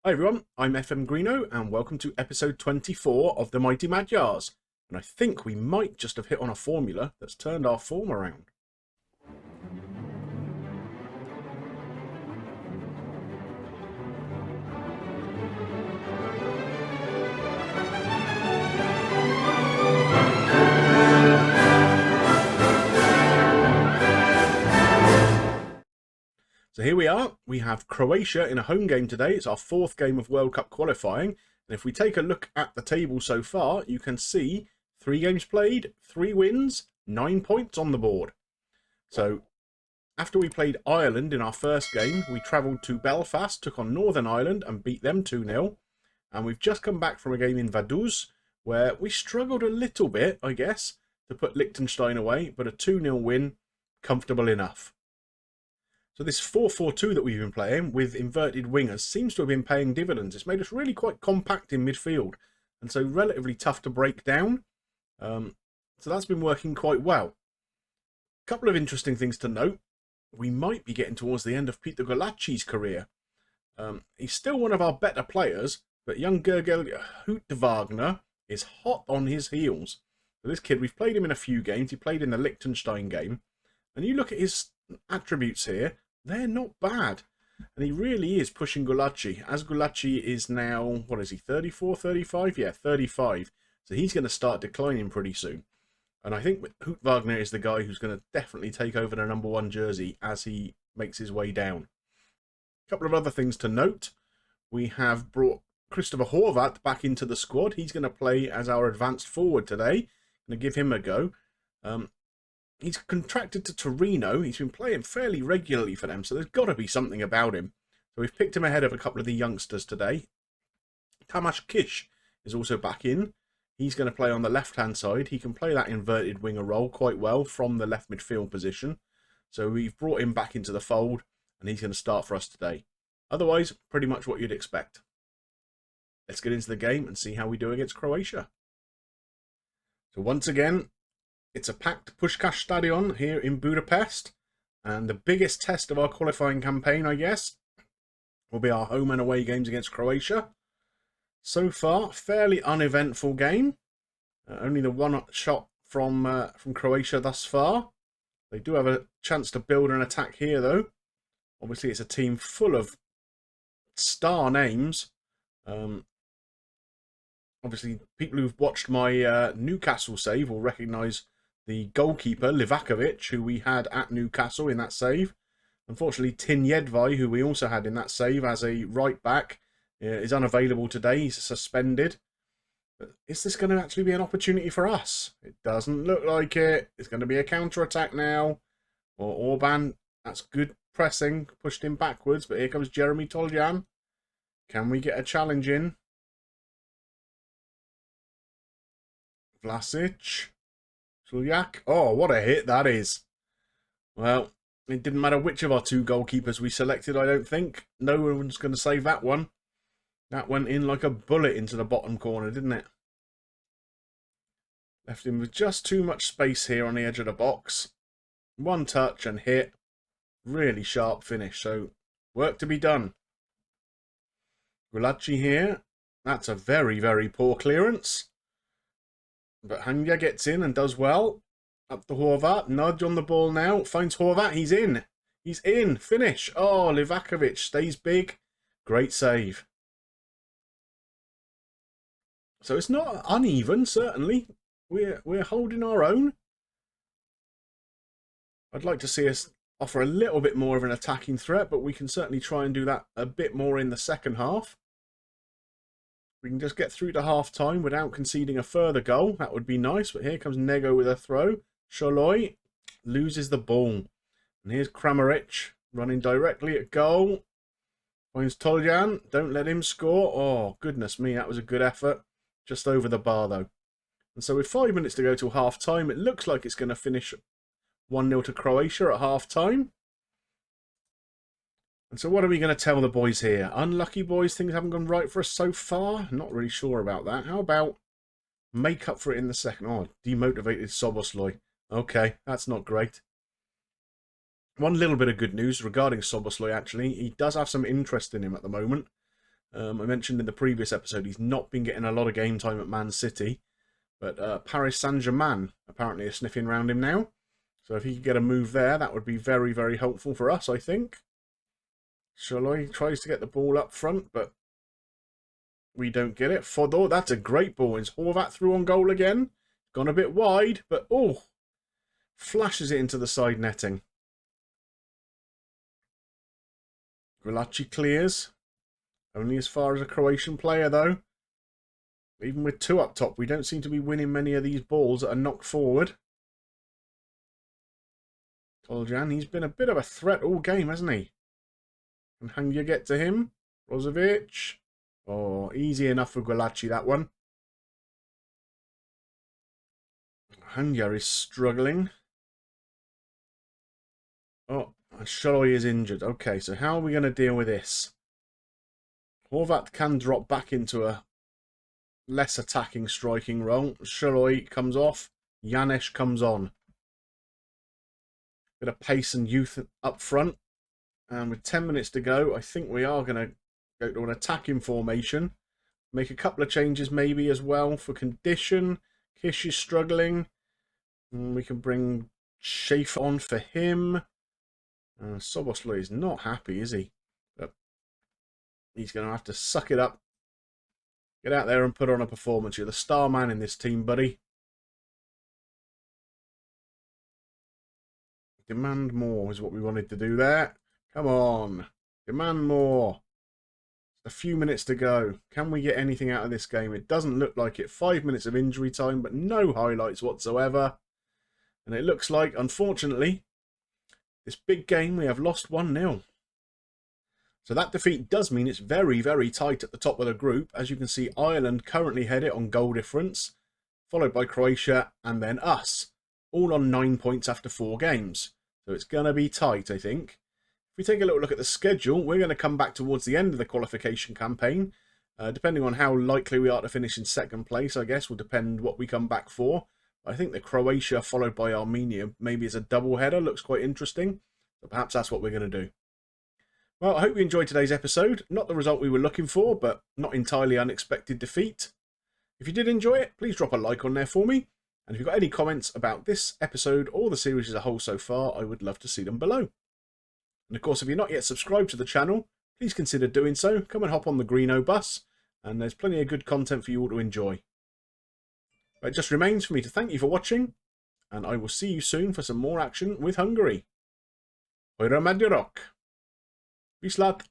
Hi everyone, I'm FMGreeno and welcome to episode 24 of the Mighty Magyars. And I think we might just have hit on a formula that's turned our form around. So here we are, we have Croatia in a home game today. It's our fourth game of World Cup qualifying. And if we take a look at the table so far, you can see 3 games played, 3 wins, 9 points on the board. So after we played Ireland in our first game, we travelled to Belfast, took on Northern Ireland and beat them 2-0. And we've just come back from a game in Vaduz, where we struggled a little bit, I guess, to put Liechtenstein away, but a 2-0 win, comfortable enough. So this 4-4-2 that we've been playing with inverted wingers seems to have been paying dividends. It's made us really quite compact in midfield and so relatively tough to break down. So that's been working quite well. A couple of interesting things to note. We might be getting towards the end of Peter Gulacsi's career. He's still one of our better players, but young Gergely Houtwagner is hot on his heels. So this kid, we've played him in a few games. He played in the Liechtenstein game. And you look at his attributes here, they're not bad. And he really is pushing Gulacsi. As Gulacsi is now, what is he, 34, 35? Yeah, 35. So he's going to start declining pretty soon. And I think Houtwagner is the guy who's going to definitely take over the number 1 jersey as he makes his way down. A couple of other things to note. We have brought Christopher Horvat back into the squad. He's going to play as our advanced forward today. Going to give him a go. He's contracted to Torino. He's been playing fairly regularly for them, so there's got to be something about him. So we've picked him ahead of a couple of the youngsters today. Tamas Kish is also back in. He's going to play on the left-hand side. He can play that inverted winger role quite well from the left midfield position. So we've brought him back into the fold, and he's going to start for us today. Otherwise, pretty much what you'd expect. Let's get into the game and see how we do against Croatia. So once again, it's a packed Puskás Stadion here in Budapest, and the biggest test of our qualifying campaign, I guess, will be our home and away games against Croatia. So far, fairly uneventful game. Only the one shot from Croatia thus far. They do have a chance to build an attack here, though. Obviously, it's a team full of star names. Obviously, people who've watched my Newcastle save will recognise the goalkeeper, Livakovic, who we had at Newcastle in that save. Unfortunately, Tin Jedvaj, who we also had in that save as a right back, is unavailable today. He's suspended. But is this going to actually be an opportunity for us? It doesn't look like it. It's going to be a counter-attack now. Or Orban, that's good pressing, pushed him backwards, but here comes Jeremy Toljan. Can we get a challenge in? Vlasic. Suljak. Oh, what a hit that is. Well, it didn't matter which of our 2 goalkeepers we selected, I don't think. No one's going to save that one. That went in like a bullet into the bottom corner, didn't it? Left him with just too much space here on the edge of the box. One touch and hit. Really sharp finish, so work to be done. Gulacsi here. That's a very, very poor clearance. But Hanja gets in and does well. Up to Horvat. Nudge on the ball now. Finds Horvat. He's in. He's in. Finish. Oh, Livakovic stays big. Great save. So it's not uneven, certainly. We're holding our own. I'd like to see us offer a little bit more of an attacking threat, but we can certainly try and do that a bit more in the second half. We can just get through to half-time without conceding a further goal. That would be nice, but here comes Nego with a throw. Sholoi loses the ball. And here's Kramaric running directly at goal. Finds Toljan. Don't let him score. Oh, goodness me, that was a good effort. Just over the bar, though. And so with 5 minutes to go till half-time, it looks like it's going to finish 1-0 to Croatia at half-time. And so what are we going to tell the boys here? Unlucky boys, things haven't gone right for us so far? Not really sure about that. How about make up for it in the second? Oh, demotivated Soboslai. Okay, that's not great. One little bit of good news regarding Soboslai, actually. He does have some interest in him at the moment. I mentioned in the previous episode he's not been getting a lot of game time at Man City. But Paris Saint-Germain apparently are sniffing around him now. So if he could get a move there, that would be very, very helpful for us, I think. Shaloi tries to get the ball up front, but we don't get it. Fodor, that's a great ball. Is Horvat through on goal again? Gone a bit wide, but oh, flashes it into the side netting. Grilacci clears. Only as far as a Croatian player, though. Even with two up top, we don't seem to be winning many of these balls that are knocked forward. Toljan, he's been a bit of a threat all game, hasn't he? Can Hungary get to him? Brozovic. Oh, easy enough for Grilacci, that one. Hungary is struggling. Oh, Shaloi is injured. Okay, so how are we going to deal with this? Horvat can drop back into a less attacking striking role. Shaloi comes off. Janesh comes on. Bit of pace and youth up front. And with 10 minutes to go, I think we are going to go to an attacking formation. Make a couple of changes maybe as well for condition. Kish is struggling. And we can bring Schaefer on for him. Soboslai is not happy, is he? But he's going to have to suck it up. Get out there and put on a performance. You're the star man in this team, buddy. Demand more is what we wanted to do there. Come on. Demand more. A few minutes to go. Can we get anything out of this game? It doesn't look like it. 5 minutes of injury time, but no highlights whatsoever. And it looks like, unfortunately, this big game we have lost 1-0. So that defeat does mean it's very, very tight at the top of the group. As you can see, Ireland currently head it on goal difference, followed by Croatia and then us, all on 9 points after 4 games. So it's going to be tight, I think. If we take a little look at the schedule, we're going to come back towards the end of the qualification campaign. Depending on how likely we are to finish in second place, I guess, will depend what we come back for. I think the Croatia followed by Armenia maybe is a double header. Looks quite interesting. So perhaps that's what we're going to do. Well, I hope you enjoyed today's episode. Not the result we were looking for, but not entirely unexpected defeat. If you did enjoy it, please drop a like on there for me. And if you've got any comments about this episode or the series as a whole so far, I would love to see them below. And of course, if you're not yet subscribed to the channel, please consider doing so. Come and hop on the Greenobus, and there's plenty of good content for you all to enjoy. But it just remains for me to thank you for watching, and I will see you soon for some more action with Hungary. Mighty Magyars. Peace, lad.